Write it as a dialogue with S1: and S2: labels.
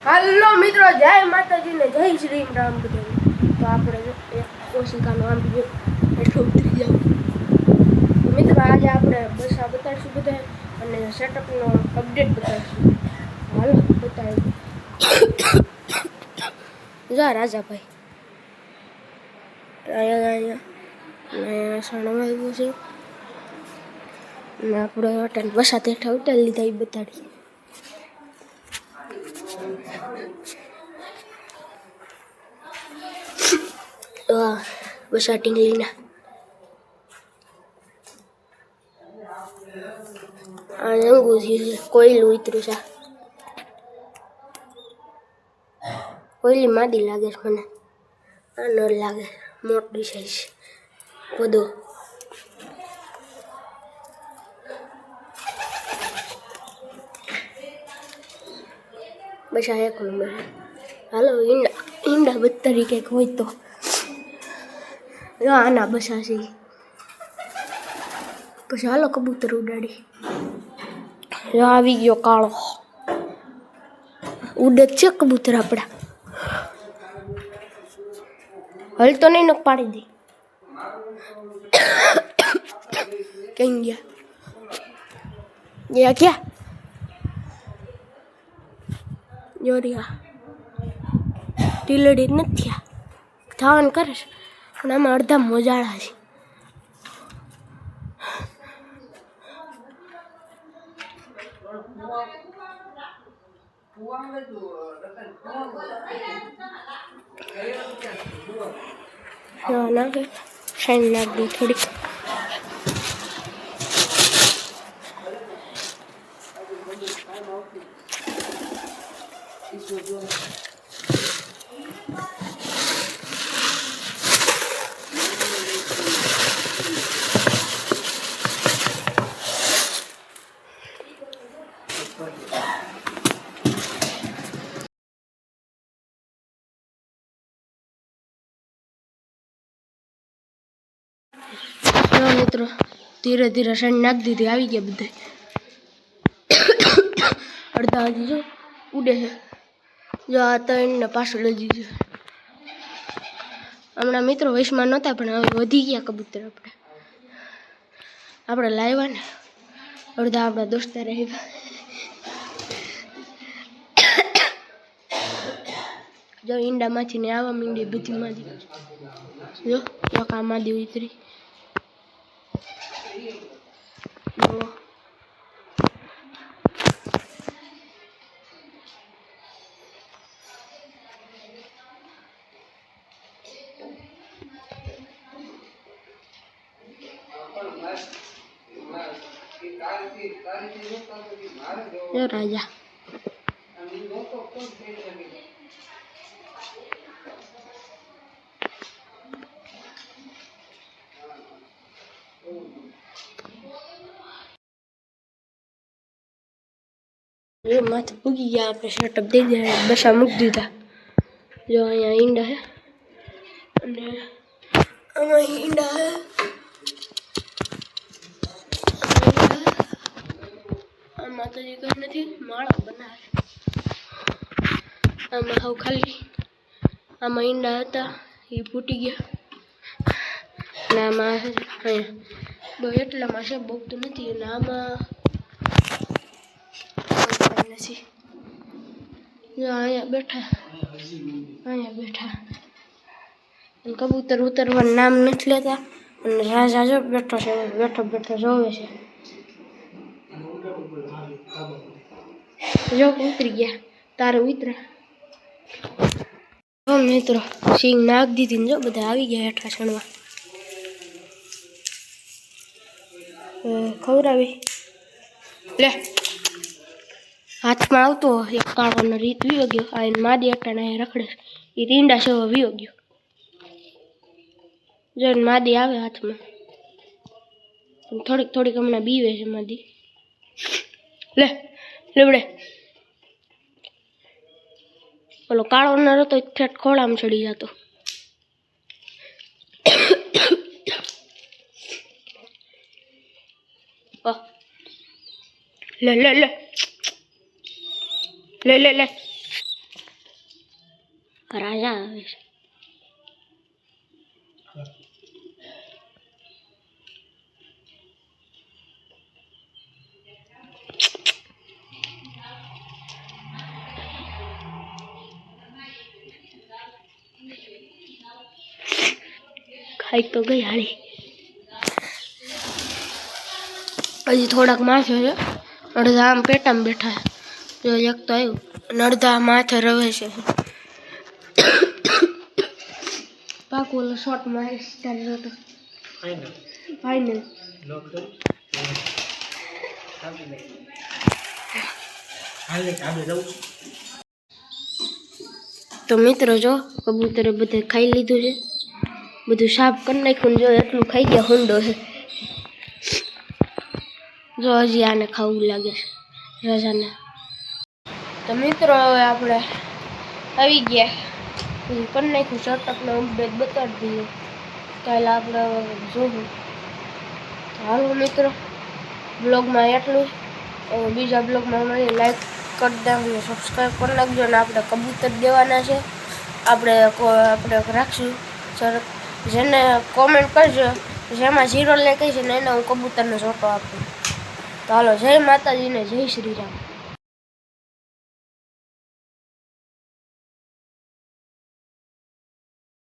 S1: હાલો મિત્રો, જય માતાજી ને જય શ્રી રામ બધાને. તો આપણે એક કોશિકાનો આમ એટલું ઉતરી જાવ. મિત્રો આજે આપણે બસ આ બતાવીશું બધા અને સેટઅપનો અપડેટ બતાવીશું. હાલો બતાવી જા રાજાભાઈ અહીંયા સણવા આવ્યું છે ને આપણે હોટલ બસા તેઠા ઉતારી લીધા એ બતાડી. બસા ટીંગલીના અંગુથી કોયલું ઉતર્યું છે. કોયલી માદી લાગે છે મને, આ ન લાગે મોટી સાઈઝ બધો. બસ આ એક નંબર. હાલો ઈંડા બત્તરી કંઈક હોય તો આના બસા છે. પછી હાલો કબૂતર ઉડાડી. આવી ગયો કાળો, ઉડે જ છે કબૂતર આપણા. હલ તો નહીં નક પાડી દે. કઈ ગયા ક્યાં જોરિયા ટીલડી નથી થયા થવાનું કરે છે પણ આમાં અડધા મોજાળા છે. નાખે શાઈન નાખી થોડીક. મિત્રો ધીરે ધીરે શાઈન નાખી દીધી. આવી ગયા બધા. અડધા હજી જો ઉડે છે. જો આ ત્રણ પાછળ હજી છે. હમણાં મિત્રો વૈશમાં નહોતા પણ હવે વધી ગયા કબૂતર. આપણે લાવ્યા ને અડધા આપણા દોસ્તા રહ્યા. જો ઈંડામાંથી ને આવા મીંડી બધીમાંથી જો કામાંથી ઉતરી. રાજા માથે પૂગી ગયા. આપણે સેટઅપ દઈ દીધા, બસા મૂકી દીધા. જો અહીંયા ઈંડા હે અને આમાં ઈંડા હે. આમાં તો કંઈ નથી, માળા બનાવે. આમાં હાવ ખાલી. આમાં ઈંડા હતા એ ફૂટી ગયા અને આમાં અહીંયા બહુ એટલામાં છે, બહુ તો નથી. અને આમાં નથી. અહીંયા બેઠા અને કબૂતર ઉતરવાનું નામ નથી લેતા. અને રાજા જો બેઠો છે, બેઠો જોવે છે. જો ઉતરી ગયા, તારે ઉતરા. મિત્રો સિંગ નાખ દીધી ને જો બધા આવી ગયા હેઠા છણવા. ખવડાવી લે. હાથમાં આવતો એક કાળોનો રીત વીયો ગયો. આ માદી અટાણા રખડે એ રીંડા સેવો વીયો ગયો. જો માદી આવે હાથમાં થોડીક હમણાં બીવે છે માદી. લે લેવડે. ઓલો કાળો ન રહેતો ઠેઠ ખોળામાં ચડી જતો. લે લે લે લે લે લે રાજા આવે છે. ખાઈ તો ગઈ હાળી. હજી થોડાક માથે છે, અડધા આમ પેટામાં બેઠા જો એક તો આવ્યું અને અડધા માથે રવે છે. પાકુ ઓલો શોટ મારી તારે જોતો ફાઈનલ તો મિત્રો જો કબૂતરે બધે ખાઈ લીધું છે, બધું સાફ કરી નાખ્યું ને જો એટલું ખાઈ ગયા હુંડો છે. જો હજી આને ખાવું લાગે છે રજાને. તો મિત્રો હવે આપણે આવી ગયા, બધું કરી નાખ્યું, શર્ટકને અપડેટ બતાવી દઈએ, કાલે આપણે જોવું. હાલો મિત્રો, બ્લોગમાં એટલું જ. બીજા બ્લોગમાં મળી લાઈક કરી નાખજો, સબસ્ક્રાઈબ કરી નાખજો. અને આપણે કબૂતર દેવાના છે, આપણે રાખશું સર. જેને કોમેન્ટ કરજો જેમાં 0 લખી છે ને એને હું કબૂતરને જોતો આપું. તો હાલો, જય માતાજીને જય શ્રી રામ.